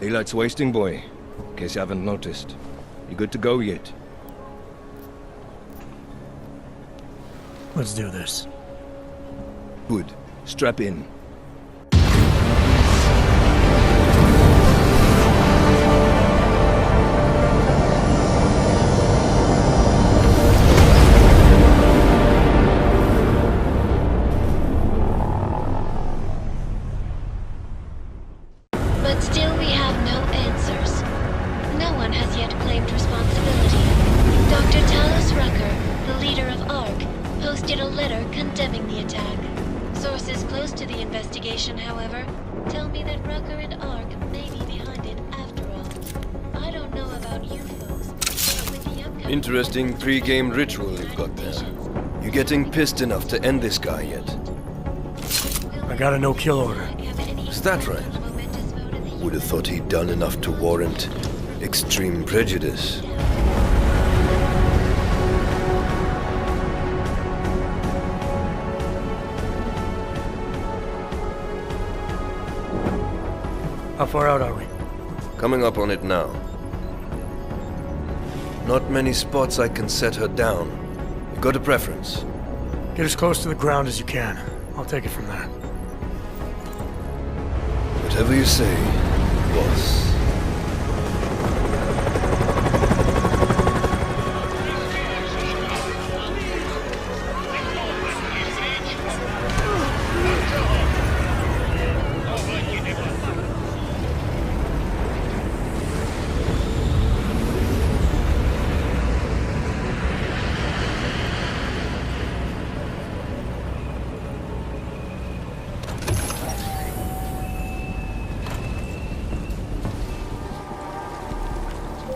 Daylight's wasting, boy. In case you haven't noticed. You good to go yet? Let's do this. Good. Strap in. But still we have no answers. No one has yet claimed responsibility. Dr. Talos Rucker, the leader of ARC, posted a letter condemning the attack. Sources close to the investigation, however, tell me that Rucker and ARC may be behind it after all. I don't know about you folks, but with the upcoming... Interesting pre-game ritual you've got there. You getting pissed enough to end this guy yet? I got a no-kill order. Is that right? Would have thought he'd done enough to warrant extreme prejudice. How far out are we? Coming up on it now. Not many spots I can set her down. You got a preference? Get as close to the ground as you can. I'll take it from there. Whatever you say, boss.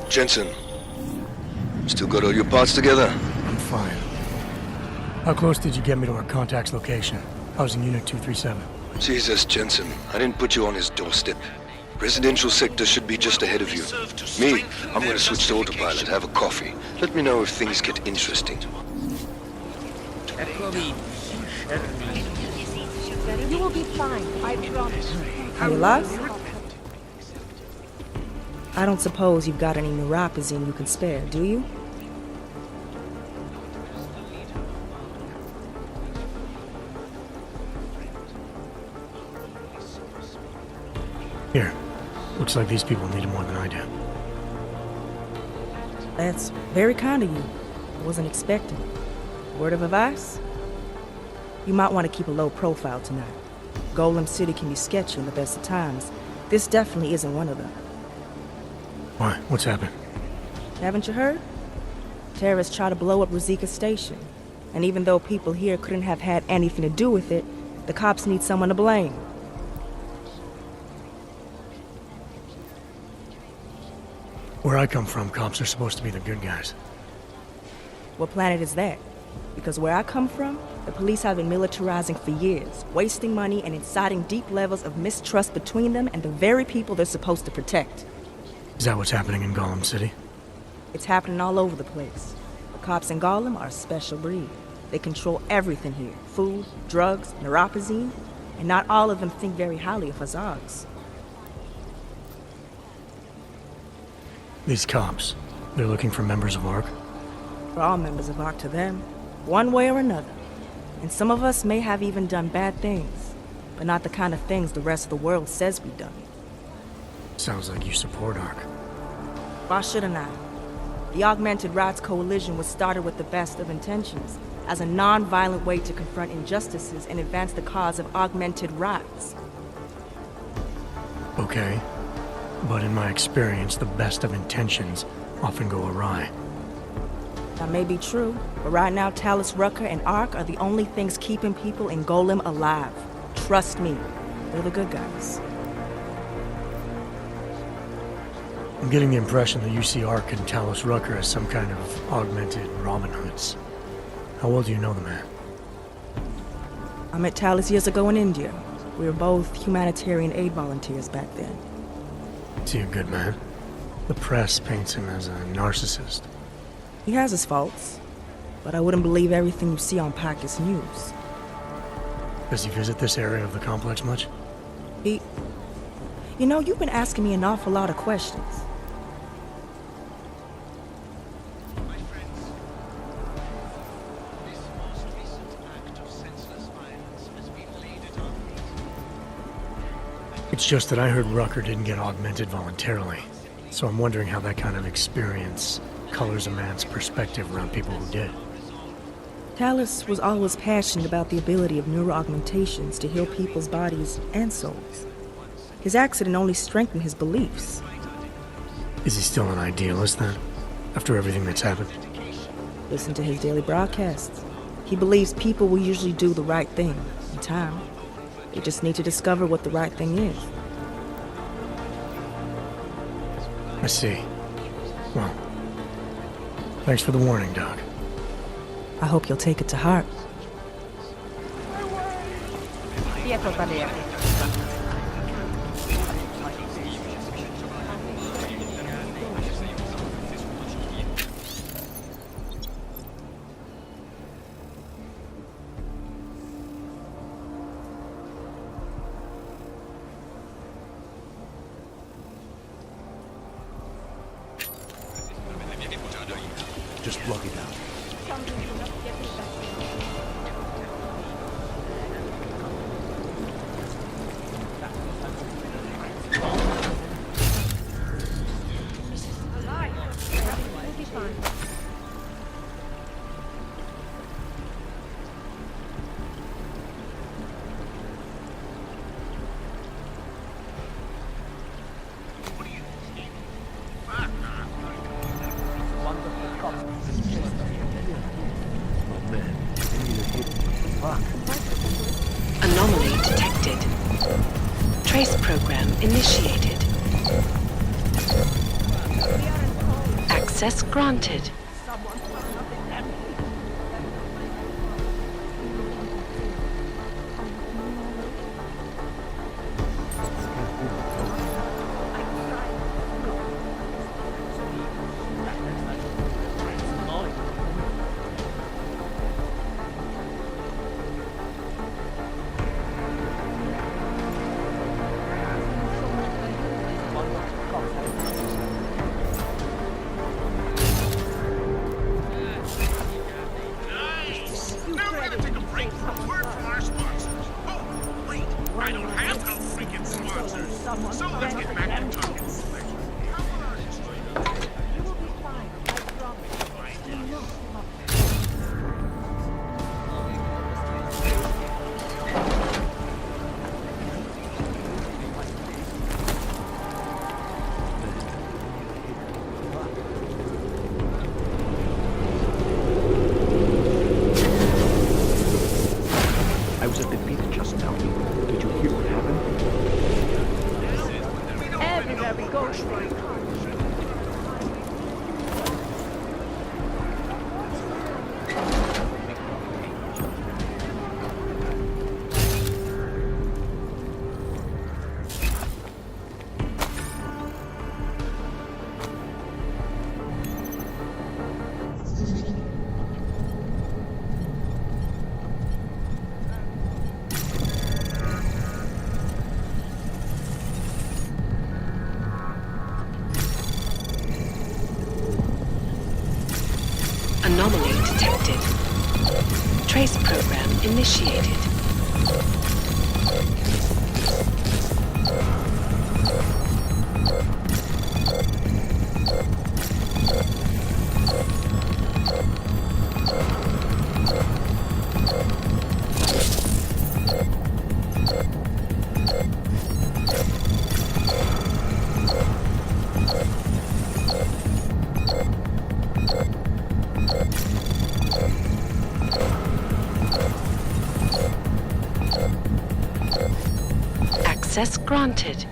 Jensen, still got all your parts together? I'm fine. How close did you get me to our contact's location? Housing Unit 237. Jesus, Jensen, I didn't put you on his doorstep. Residential sector should be just ahead of you. Me, I'm gonna switch to autopilot, have a coffee. Let me know if things get interesting. You will be fine, I promise. Are you lost? I don't suppose you've got any neuropazine you can spare, do you? Here. Looks like these people need it more than I do. That's very kind of you. I wasn't expecting. Word of advice? You might want to keep a low profile tonight. Golem City can be sketchy in the best of times. This definitely isn't one of them. Why? What's happened? Haven't you heard? Terrorists try to blow up Ruzika Station. And even though people here couldn't have had anything to do with it, the cops need someone to blame. Where I come from, cops are supposed to be the good guys. What planet is that? Because where I come from, the police have been militarizing for years, wasting money and inciting deep levels of mistrust between them and the very people they're supposed to protect. Is that what's happening in Golem City? It's happening all over the place. The cops in Golem are a special breed. They control everything here. Food, drugs, neuropazine, and not all of them think very highly of Azags. These cops, they're looking for members of ARC? We're all members of ARC to them, one way or another. And some of us may have even done bad things, but not the kind of things the rest of the world says we've done. Sounds like you support ARC. Why shouldn't I? The Augmented Rights Coalition was started with the best of intentions, as a non-violent way to confront injustices and advance the cause of augmented rights. Okay. But in my experience, the best of intentions often go awry. That may be true, but right now Talos Rucker and ARC are the only things keeping people in Golem alive. Trust me, they're the good guys. I'm getting the impression that you see ARC and Talos Rucker as some kind of augmented Robin Hoods. How well do you know the man? I met Talos years ago in India. We were both humanitarian aid volunteers back then. Is he a good man? The press paints him as a narcissist. He has his faults, but I wouldn't believe everything you see on Pacus News. Does he visit this area of the complex much? He You know, you've been asking me an awful lot of questions. My friends, this most recent act of senseless violence has been laid at our feet. It's just that I heard Rucker didn't get augmented voluntarily, so I'm wondering how that kind of experience colors a man's perspective around people who did. Talus was always passionate about the ability of neuroaugmentations to heal people's bodies and souls. His accident only strengthened his beliefs. Is he still an idealist then, after everything that's happened? Listen to his daily broadcasts. He believes people will usually do the right thing in time. They just need to discover what the right thing is. I see. Well, thanks for the warning, Doc. I hope you'll take it to heart. Pietro Baleri. Just block it out. We'll be fine. Anomaly detected. Trace program initiated. Access granted. Now we're gonna take a break for a word from our sponsors. Oh, wait, I don't have no freaking sponsors. So let's get back to talking. How about our history? You will be fine. I promise. Do not come up. I was at the beach just now. Did you hear what happened? Everywhere we go, Anomaly detected. Trace program initiated. Access granted.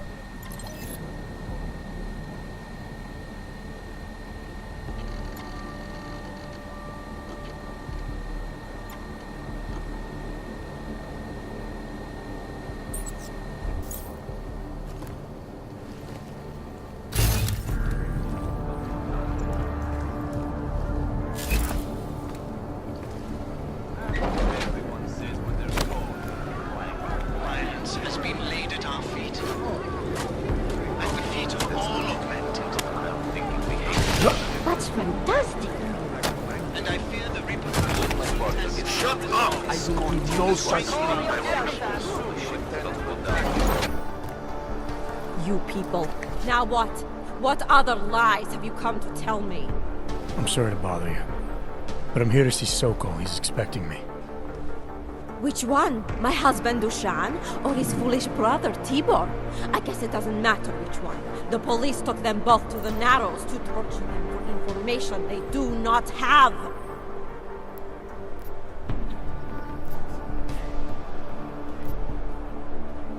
Violence has been laid at our feet. fantastic. And I fear the repercussions. Shut up! I will do no such thing. You people. Now what? What other lies have you come to tell me? I'm sorry to bother you, but I'm here to see Sokol. He's expecting me. Which one? My husband Dushan or his foolish brother Tibor? I guess it doesn't matter which one. The police took them both to the Narrows to torture them for information they do not have.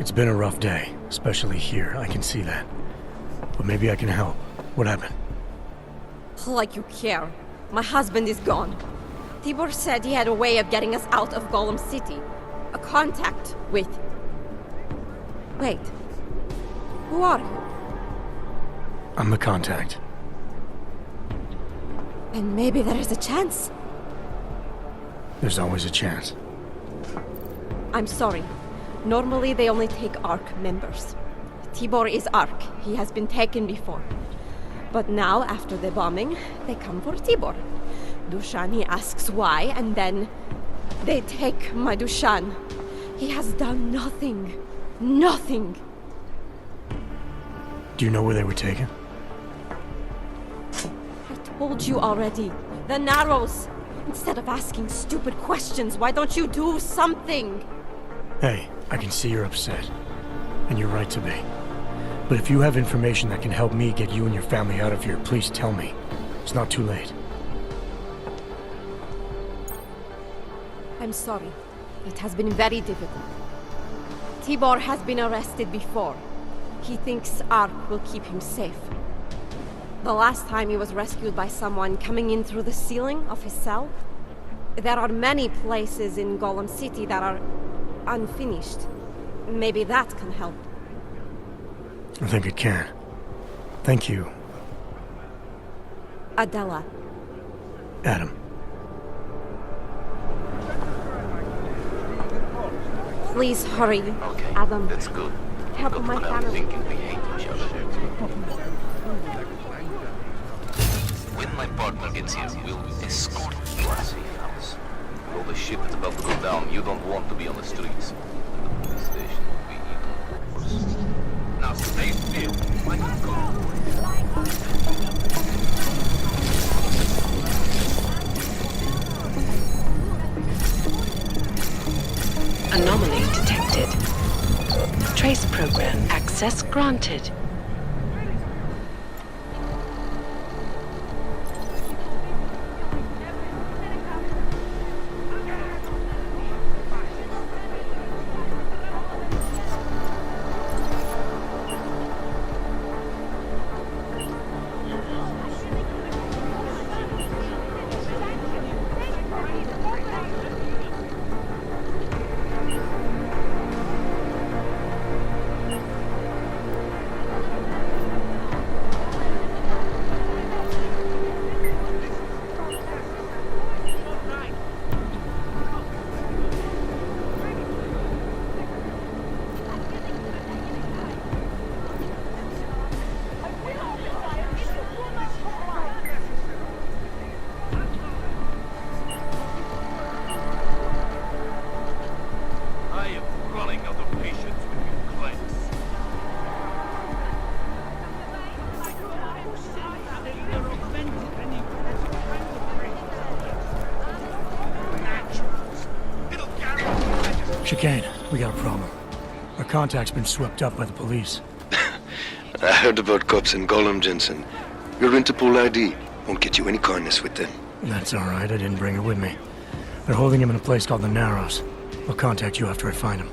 It's been a rough day, especially here. I can see that. But maybe I can help. What happened? Like you care. My husband is gone. Tibor said he had a way of getting us out of Golem City. A contact with... Wait. Who are you? I'm the contact. And maybe there is a chance. There's always a chance. I'm sorry. Normally they only take ARC members. Tibor is ARC. He has been taken before. But now, after the bombing, they come for Tibor. Dushan, he asks why, and then they take my Dushan. He has done nothing. Nothing. Do you know where they were taken? I told you already. The Narrows. Instead of asking stupid questions, why don't you do something? Hey, I can see you're upset. And you're right to be. But if you have information that can help me get you and your family out of here, please tell me. It's not too late. I'm sorry. It has been very difficult. Tibor has been arrested before. He thinks ARC will keep him safe. The last time he was rescued by someone coming in through the ceiling of his cell. There are many places in Golem City that are unfinished. Maybe that can help. I think it can. Thank you, Adela. Adam. Please hurry, Okay, Adam. that's good. Help Got my to family. thinking we hate each other. When my partner gets here, we'll escort him to our safe house. With all the shit that's about to go down, you don't want to be on the streets. The police station will be even worse. Now stay still. Like a go. Anomaly detected. Trace program access granted. Chicane, we got a problem. Our contact's been swept up by the police. I heard about cops in Golem, Jensen. Your Interpol ID won't get you any kindness with them. That's all right, I didn't bring it with me. They're holding him in a place called the Narrows. I'll contact you after I find him.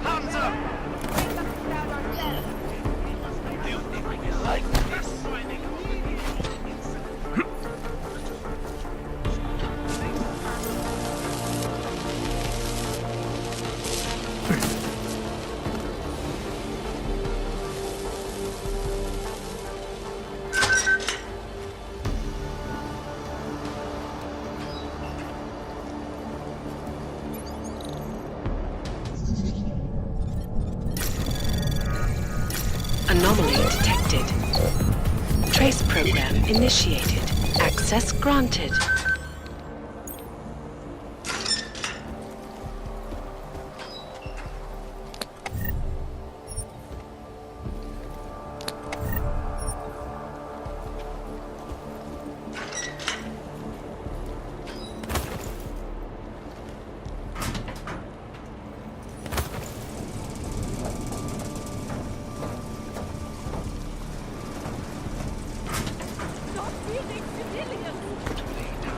Hands up! Like this. Anomaly detected. Trace program initiated. Access granted.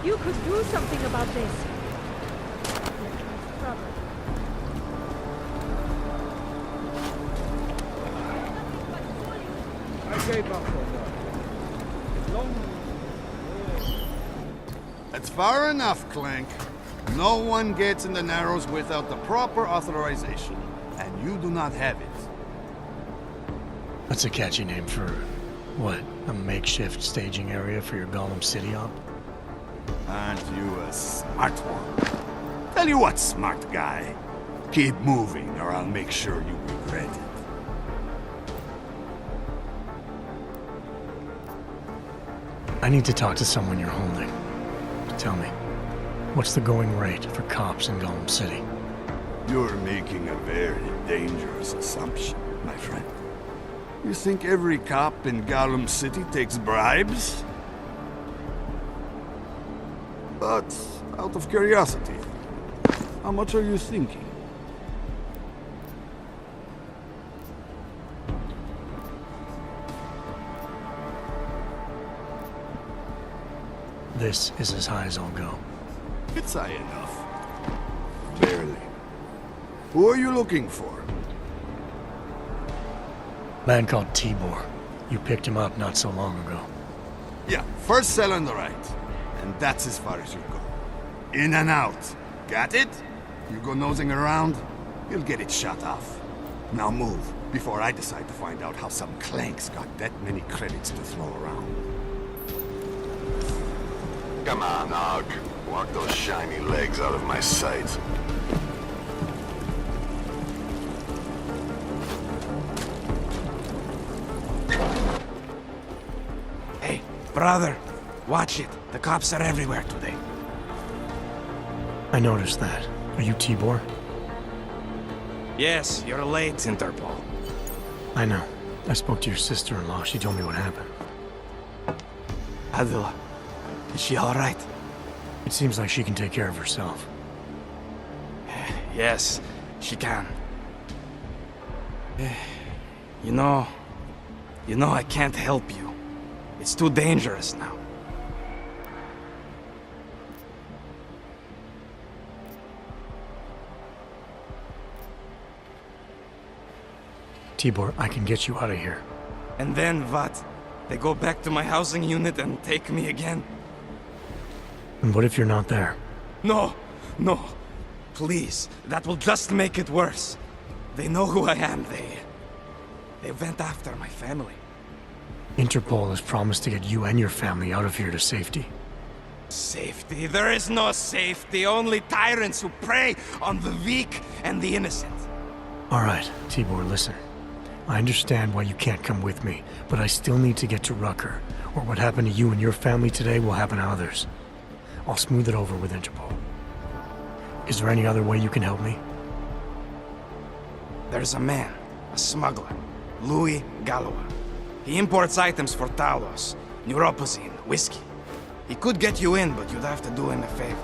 You could do something about this. Brother. I gave up on that. That's far enough, Clank. No one gets in the Narrows without the proper authorization, and you do not have it. That's a catchy name for, what, a makeshift staging area for your Gollum City op? Aren't you a smart one? Tell you what, smart guy. Keep moving, or I'll make sure you regret it. I need to talk to someone you're holding. Tell me, what's the going rate for cops in Gollum City? You're making a very dangerous assumption, my friend. You think every cop in Gollum City takes bribes? But, out of curiosity, how much are you thinking? This is as high as I'll go. It's high enough. Barely. Who are you looking for? Man called Tibor. You picked him up not so long ago. Yeah, first cell on the right. And that's as far as you go. In and out. Got it? You go nosing around, you'll get it shut off. Now move, before I decide to find out how some clanks got that many credits to throw around. Come on, Og. Walk those shiny legs out of my sight. Hey, brother, watch it. The cops are everywhere today. I noticed that. Are you Tibor? Yes, you're late, Interpol. I know. I spoke to your sister-in-law. She told me what happened. Adela, is she all right? It seems like she can take care of herself. Yes, she can. You know, I can't help you. It's too dangerous now. Tibor, I can get you out of here. And then what? They go back to my housing unit and take me again? And what if you're not there? No, no. Please, that will just make it worse. They know who I am. They went after my family. Interpol has promised to get you and your family out of here to safety. Safety? There is no safety. Only tyrants who prey on the weak and the innocent. All right, Tibor, listen. I understand why you can't come with me, but I still need to get to Rucker, or what happened to you and your family today will happen to others. I'll smooth it over with Interpol. Is there any other way you can help me? There's a man, a smuggler, Louis Galois. He imports items for Talos, neuropozyne, whiskey. He could get you in, but you'd have to do him a favor.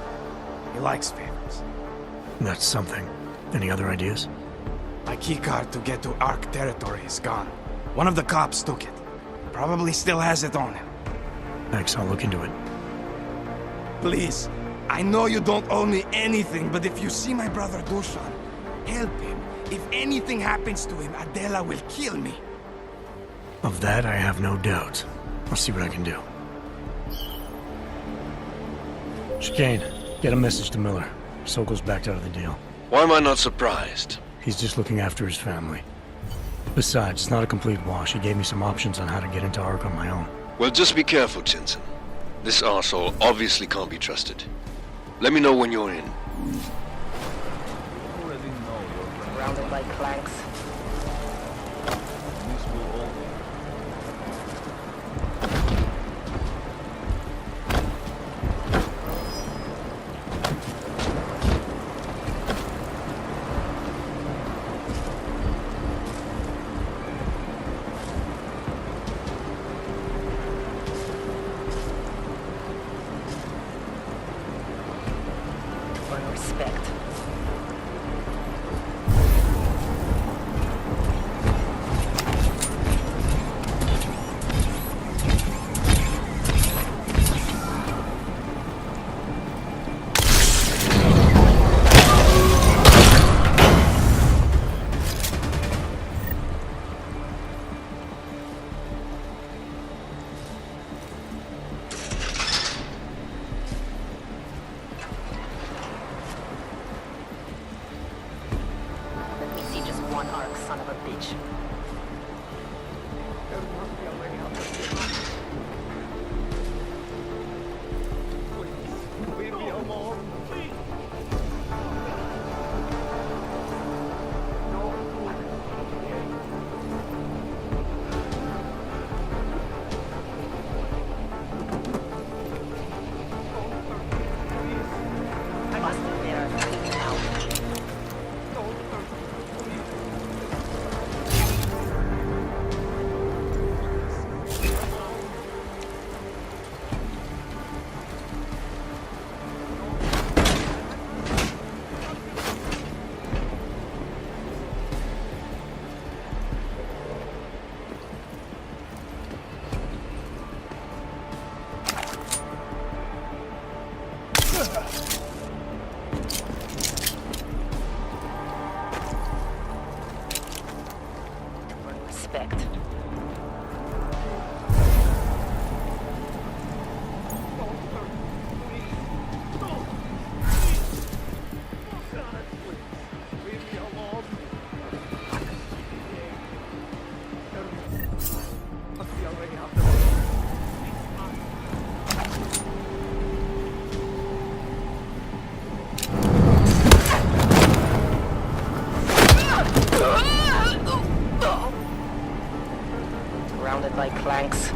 He likes favors. That's something. Any other ideas? My keycard to get to Ark territory is gone. One of the cops took it. Probably still has it on him. Thanks, I'll look into it. Please, I know you don't owe me anything, but if you see my brother Dusan, help him. If anything happens to him, Adela will kill me. Of that, I have no doubt. I'll see what I can do. Chicane, get a message to Miller. Sokol's backed out of the deal. Why am I not surprised? He's just looking after his family. Besides, it's not a complete wash. He gave me some options on how to get into Ark on my own. Well, just be careful, Jensen. This arsehole obviously can't be trusted. Let me know when you're in. Surrounded by clanks. This will all be on, Ark, son of a bitch. Leave me alone, please. I must admit, I'm freaking out. Respect. Leave me alone. Must be already out the way. Surrounded by clanks.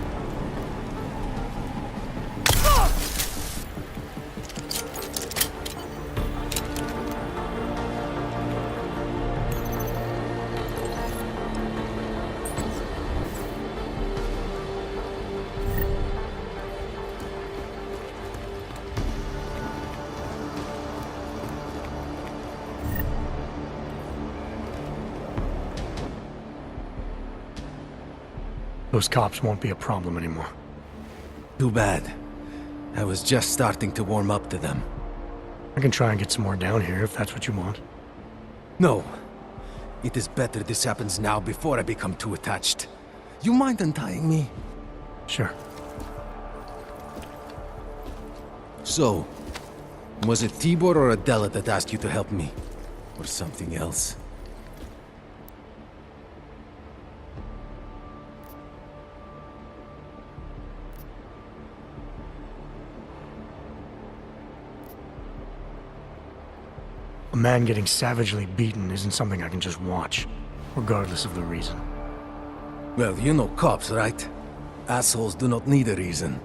Those cops won't be a problem anymore. Too bad. I was just starting to warm up to them. I can try and get some more down here if that's what you want. No. It is better this happens now before I become too attached. You mind untying me? Sure. So, was it Tibor or Adela that asked you to help me? Or something else? A man getting savagely beaten isn't something I can just watch, regardless of the reason. Well, you know cops, right? Assholes do not need a reason.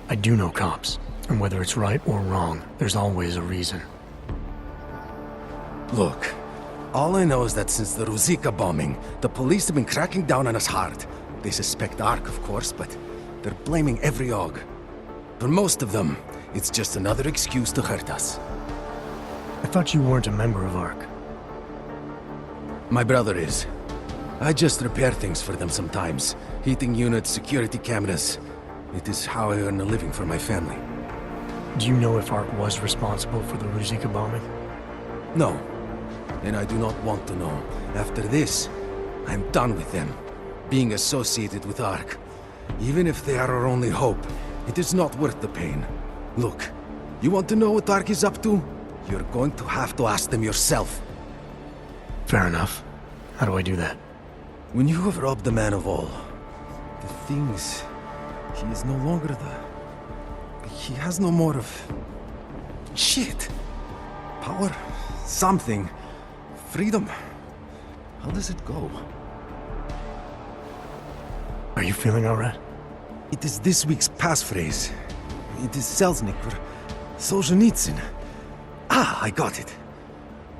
I do know cops, and whether it's right or wrong, there's always a reason. Look, all I know is that since the Ruzicka bombing, the police have been cracking down on us hard. They suspect Ark, of course, but they're blaming every og. For most of them, it's just another excuse to hurt us. I thought you weren't a member of ARC. My brother is. I just repair things for them sometimes. Heating units, security cameras. It is how I earn a living for my family. Do you know if ARC was responsible for the Ruzicka bombing? No. And I do not want to know. After this, I'm done with them. Being associated with ARC. Even if they are our only hope, it is not worth the pain. Look, you want to know what ARC is up to? You're going to have to ask them yourself. Fair enough. How do I do that? When you have robbed the man of all, the things... He is no longer the... He has no more of... Shit. Power. Something. Freedom. How does it go? Are you feeling alright? It is this week's passphrase. It is Selznick or Solzhenitsyn. Ah, I got it.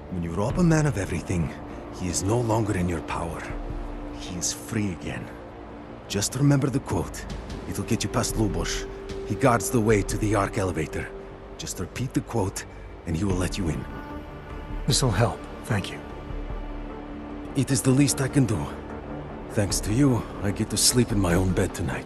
When you rob a man of everything, he is no longer in your power. He is free again. Just remember the quote. It'll get you past Lubosh. He guards the way to the Ark elevator. Just repeat the quote, and he will let you in. This'll help, thank you. It is the least I can do. Thanks to you, I get to sleep in my own bed tonight.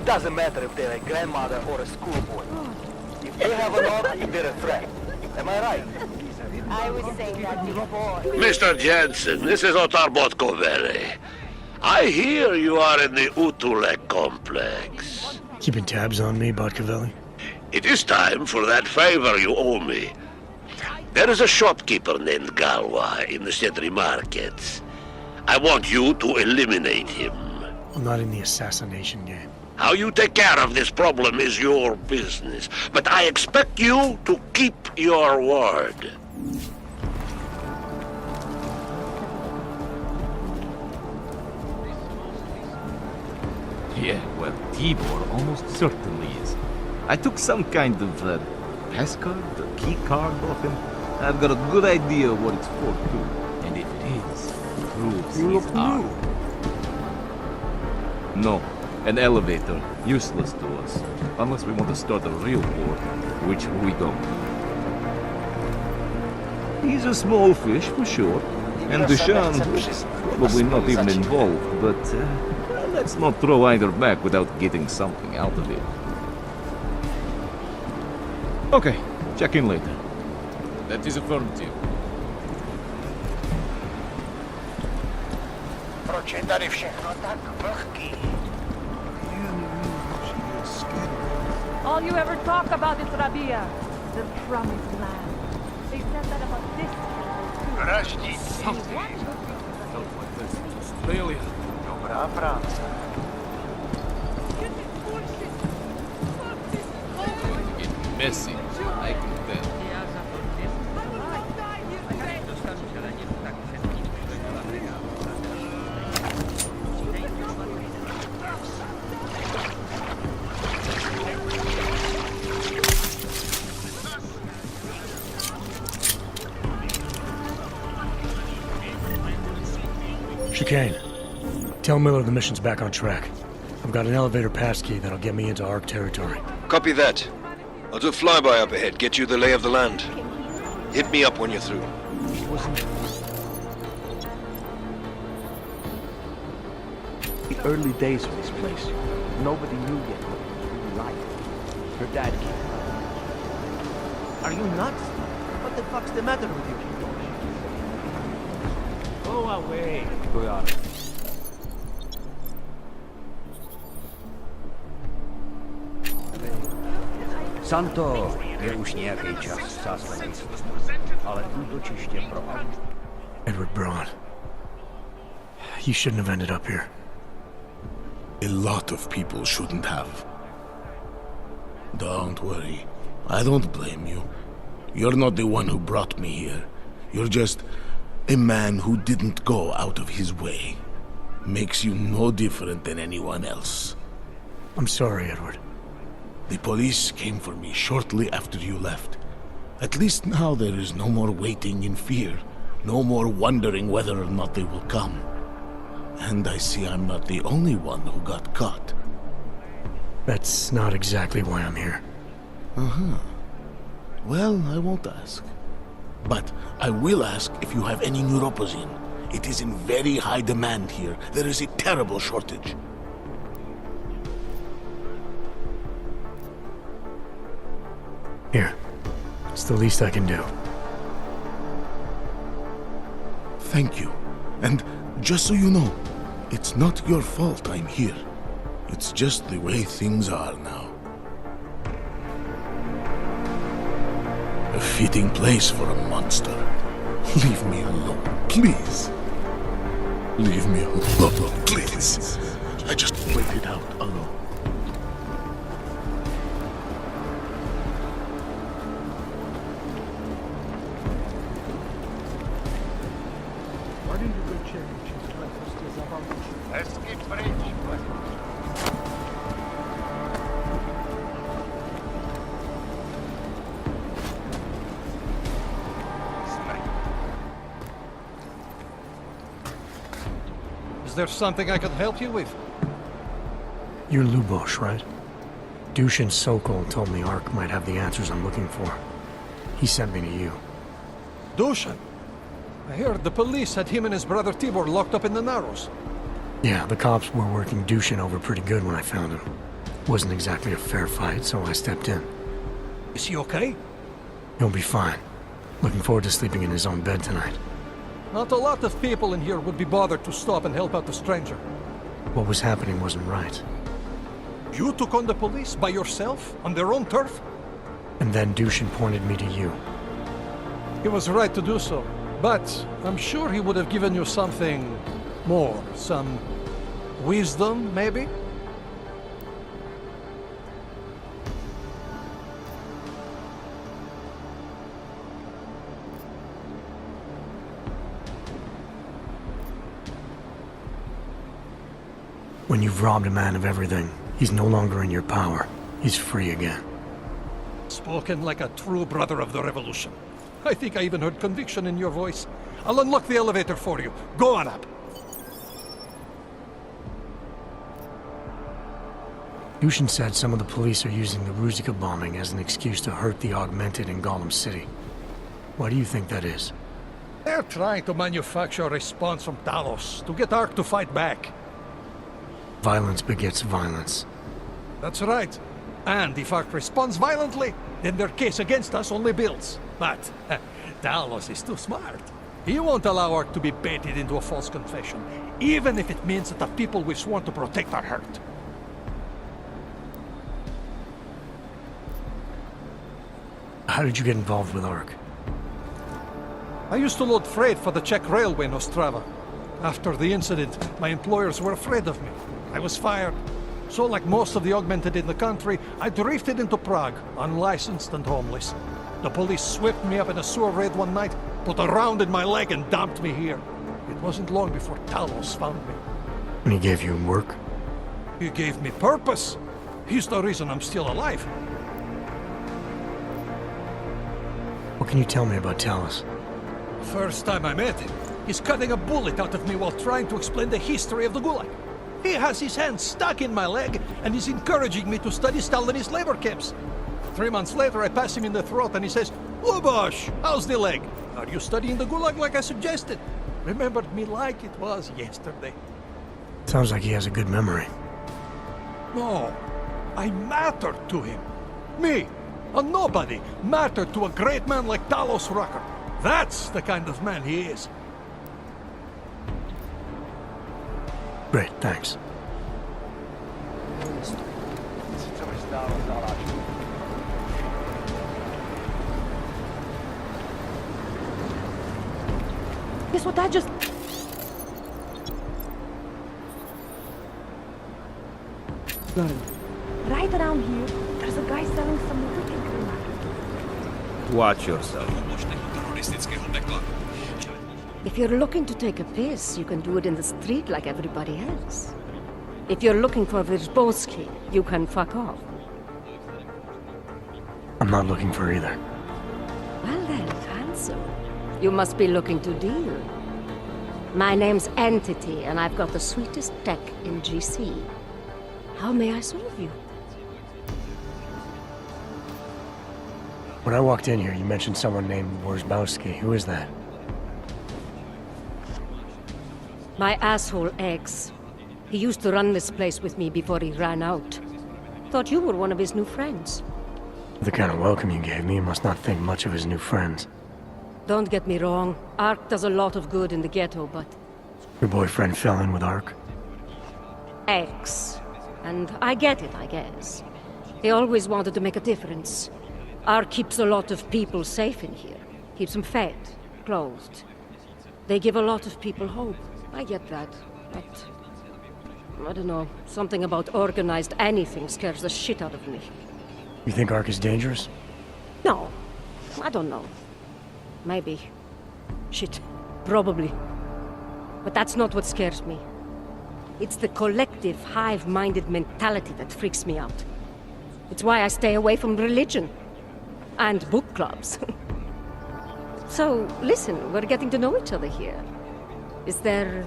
It doesn't matter if they're a grandmother or a schoolboy. If they have an order, they're a threat. Am I right? I was saying that before. Mr. Jensen, this is Otar Botkovere. I hear you are in the Utulek complex. Keeping tabs on me, Botkovelli? It is time for that favor you owe me. There is a shopkeeper named Galwa in the Sedri markets. I want you to eliminate him. I'm not in the assassination game. How you take care of this problem is your business, but I expect you to keep your word. Yeah, well, Tibor almost certainly is. I took some kind of passcard, a key card off him. I've got a good idea what it's for, too. And if it is, it proves he's ours. No, an elevator. Useless to us. Unless we want to start a real war, which we don't. He's a small fish, for sure. And Dushan is probably not even involved, but let's not throw either back without getting something out of it. Okay, check in later. That is affirmative. Procedere všechno tak vlhký. All you ever talk about is Rabia, the promised land. They said that about this Australia. Dobrá práce. Messy, I can tell. Chicane. Tell Miller the mission's back on track. I've got an elevator passkey that'll get me into ARC territory. Copy that. I'll do a flyby up ahead, get you the lay of the land. Hit me up when you're through. The early days of this place, nobody knew yet what it was really like. Her dad came. Are you nuts? What the fuck's the matter with you? Go away. Go on. Santo je už nějaký čas zastavený, ale útočiště pro Edward Braun. You shouldn't have ended up here. A lot of people shouldn't have. Don't worry. I don't blame you. You're not the one who brought me here. You're just a man who didn't go out of his way. Makes you no different than anyone else. I'm sorry, Edward. The police came for me shortly after you left. At least now there is no more waiting in fear. No more wondering whether or not they will come. And I see I'm not the only one who got caught. That's not exactly why I'm here. Uh-huh. Well, I won't ask. But I will ask if you have any neuropozyne. It is in very high demand here. There is a terrible shortage. Here. It's the least I can do. Thank you. And just so you know, it's not your fault I'm here. It's just the way things are now. A fitting place for a monster. Leave me alone, please. Leave me alone, please. I just waited out alone. Why don't you go check if she's trying to steal about Let's get ready. Is there something I could help you with? You're Lubosh, right? Dushin Sokol told me Ark might have the answers I'm looking for. He sent me to you. Dushan? I heard the police had him and his brother Tibor locked up in the Narrows. Yeah, the cops were working Dushin over pretty good when I found him. Wasn't exactly a fair fight, so I stepped in. Is he okay? He'll be fine. Looking forward to sleeping in his own bed tonight. Not a lot of people in here would be bothered to stop and help out the stranger. What was happening wasn't right. You took on the police by yourself, on their own turf? And then Dushin pointed me to you. He was right to do so, but I'm sure he would have given you something more. Some wisdom, maybe? When you've robbed a man of everything, he's no longer in your power. He's free again. Spoken like a true brother of the revolution. I think I even heard conviction in your voice. I'll unlock the elevator for you. Go on up. Dushin said some of the police are using the Ruzika bombing as an excuse to hurt the Augmented in Gollum City. Why do you think that is? They're trying to manufacture a response from Talos to get Ark to fight back. Violence begets violence. That's right. And if Ark responds violently, then their case against us only builds. But Talos is too smart. He won't allow Ark to be baited into a false confession, even if it means that the people we've sworn to protect are hurt. How did you get involved with Ark? I used to load freight for the Czech railway in Ostrava. After the incident, my employers were afraid of me. I was fired. So like most of the Augmented in the country, I drifted into Prague, unlicensed and homeless. The police swept me up in a sewer raid one night, put a round in my leg and dumped me here. It wasn't long before Talos found me. And he gave you work? He gave me purpose. He's the reason I'm still alive. What can you tell me about Talos? First time I met him, he's cutting a bullet out of me while trying to explain the history of the Gulag. He has his hand stuck in my leg and is encouraging me to study Stalinist labor camps. 3 months later, I pass him in the throat and he says, "Lubosh, how's the leg? Are you studying the Gulag like I suggested?" Remembered me like it was yesterday. Sounds like he has a good memory. No, I mattered to him. Me, a nobody, mattered to a great man like Talos Rucker. That's the kind of man he is. Great, thanks. Guess what I just... Got it. Right around here, there's a guy selling some wicked crap. Watch yourself. If you're looking to take a piss, you can do it in the street like everybody else. If you're looking for Vyrzbowski, you can fuck off. I'm not looking for either. Well then, handsome. You must be looking to deal. My name's Entity, and I've got the sweetest tech in GC. How may I serve you? When I walked in here, you mentioned someone named Wyrzbowski. Who is that? My asshole ex. He used to run this place with me before he ran out. Thought you were one of his new friends. The kind of welcome you gave me, you must not think much of his new friends. Don't get me wrong. Ark does a lot of good in the ghetto, but... Your boyfriend fell in with Ark? Ex. And I get it, I guess. He always wanted to make a difference. Ark keeps a lot of people safe in here. Keeps them fed, clothed. They give a lot of people hope. I get that, but... I don't know. Something about organized anything scares the shit out of me. You think Ark is dangerous? No. I don't know. Maybe. Shit. Probably. But that's not what scares me. It's the collective, hive-minded mentality that freaks me out. It's why I stay away from religion. And book clubs. So, listen, we're getting to know each other here. Is there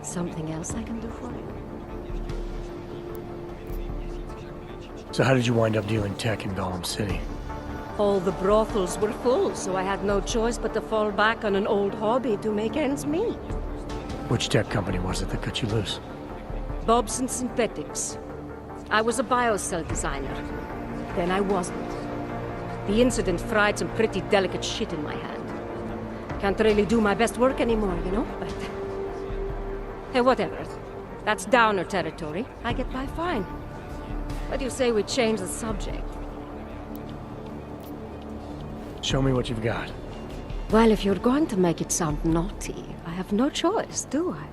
something else I can do for you? So how did you wind up dealing tech in Gollum City? All the brothels were full, so I had no choice but to fall back on an old hobby to make ends meet. Which tech company was it that cut you loose? Bobson Synthetics. I was a biocell designer. Then I wasn't. The incident fried some pretty delicate shit in my hand. Can't really do my best work anymore, you know, but... Hey, whatever. That's downer territory. I get by fine. What do you say we change the subject? Show me what you've got. Well, if you're going to make it sound naughty, I have no choice, do I?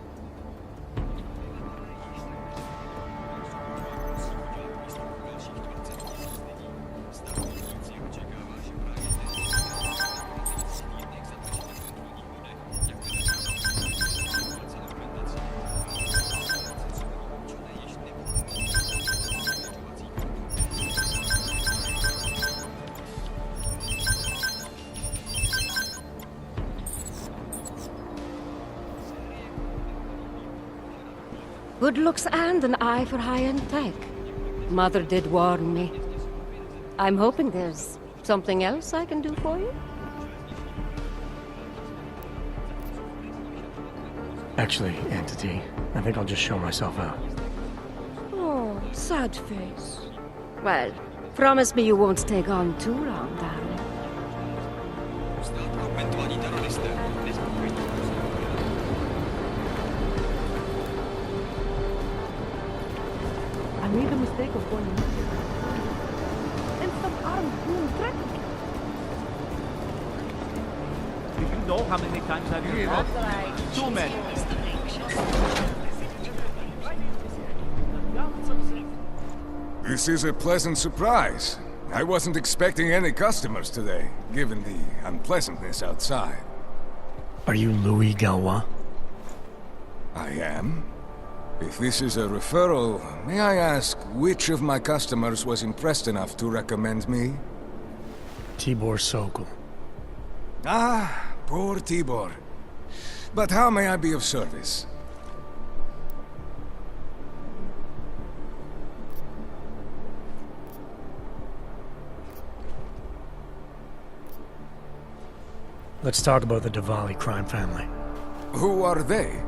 Good looks and an eye for high-end tech. Mother did warn me. I'm hoping there's something else I can do for you? Actually, Entity, I think I'll just show myself out. Oh, sad face. Well, promise me you won't take on too long, darling. I made the mistake of going in. And some armed being threatened. Did you know how many times I've been caught? Too many. This is a pleasant surprise. I wasn't expecting any customers today, given the unpleasantness outside. Are you Louis Galois? I am. If this is a referral, may I ask which of my customers was impressed enough to recommend me? Tibor Sokol. Ah, poor Tibor. But how may I be of service? Let's talk about the Diwali crime family. Who are they?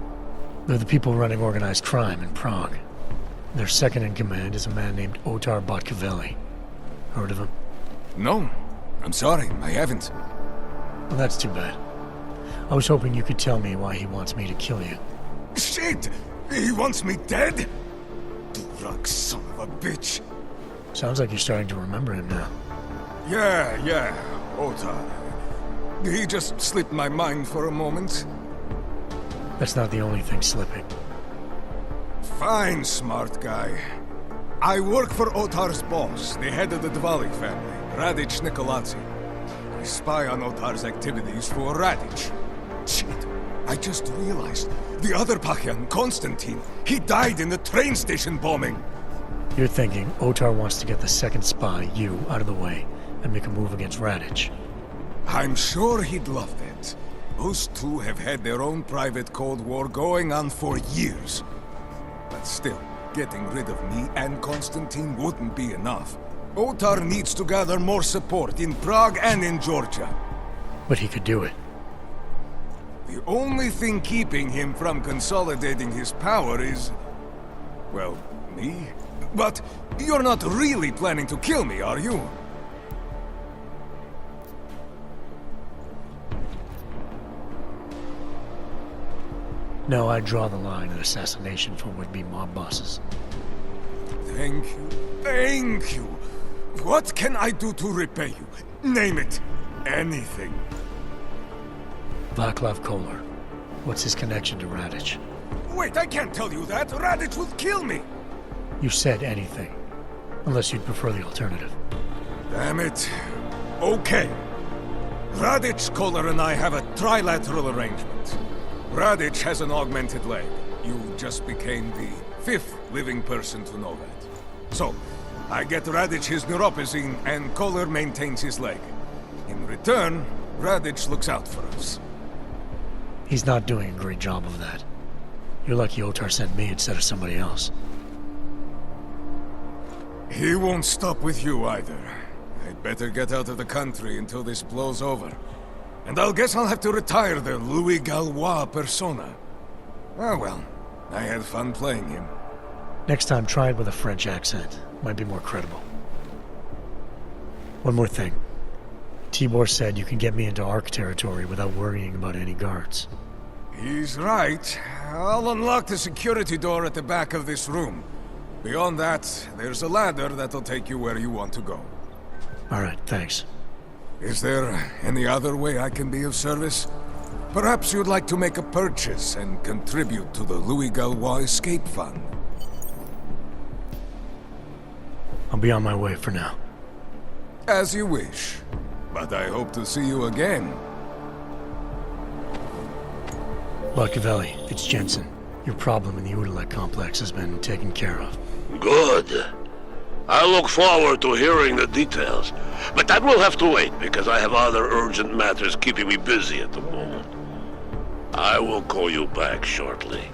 They're the people running organized crime in Prague. Their second in command is a man named Otar Botkavelli. Heard of him? No. I'm sorry, I haven't. Well, that's too bad. I was hoping you could tell me why he wants me to kill you. Shit! He wants me dead? Drug son of a bitch. Sounds like you're starting to remember him now. Yeah, Otar. He just slipped my mind for a moment. That's not the only thing slipping. Fine, smart guy. I work for Otar's boss, the head of the Diwali family, Radic Nikoladze. I spy on Otar's activities for Radic. Shit, I just realized the other Pakyan, Konstantin, he died in the train station bombing. You're thinking Otar wants to get the second spy, you, out of the way and make a move against Radic. I'm sure he'd love that. Those two have had their own private Cold War going on for years. But still, getting rid of me and Konstantin wouldn't be enough. Otar needs to gather more support in Prague and in Georgia. But he could do it. The only thing keeping him from consolidating his power is... well, me? But you're not really planning to kill me, are you? No, I draw the line at assassination for would-be mob bosses. Thank you. Thank you. What can I do to repay you? Name it. Anything. Václav Koller. What's his connection to Radic? Wait, I can't tell you that. Radic would kill me. You said anything. Unless you'd prefer the alternative. Damn it. Okay. Radic, Koller, and I have a trilateral arrangement. Radic has an augmented leg. You just became the 5th living person to know that. So, I get Radic his neuropozyne, and Koller maintains his leg. In return, Radic looks out for us. He's not doing a great job of that. You're lucky Otar sent me instead of somebody else. He won't stop with you either. I'd better get out of the country until this blows over. And I'll guess I'll have to retire the Louis Galois persona. Ah well, I had fun playing him. Next time, try it with a French accent. Might be more credible. One more thing. Tibor said you can get me into Ark territory without worrying about any guards. He's right. I'll unlock the security door at the back of this room. Beyond that, there's a ladder that'll take you where you want to go. Alright, thanks. Is there any other way I can be of service? Perhaps you'd like to make a purchase and contribute to the Louis Gallois Escape Fund. I'll be on my way for now. As you wish. But I hope to see you again. Machiavelli, it's Jensen. Your problem in the Udalek complex has been taken care of. Good. I look forward to hearing the details. But that will have to wait, because I have other urgent matters keeping me busy at the moment. I will call you back shortly.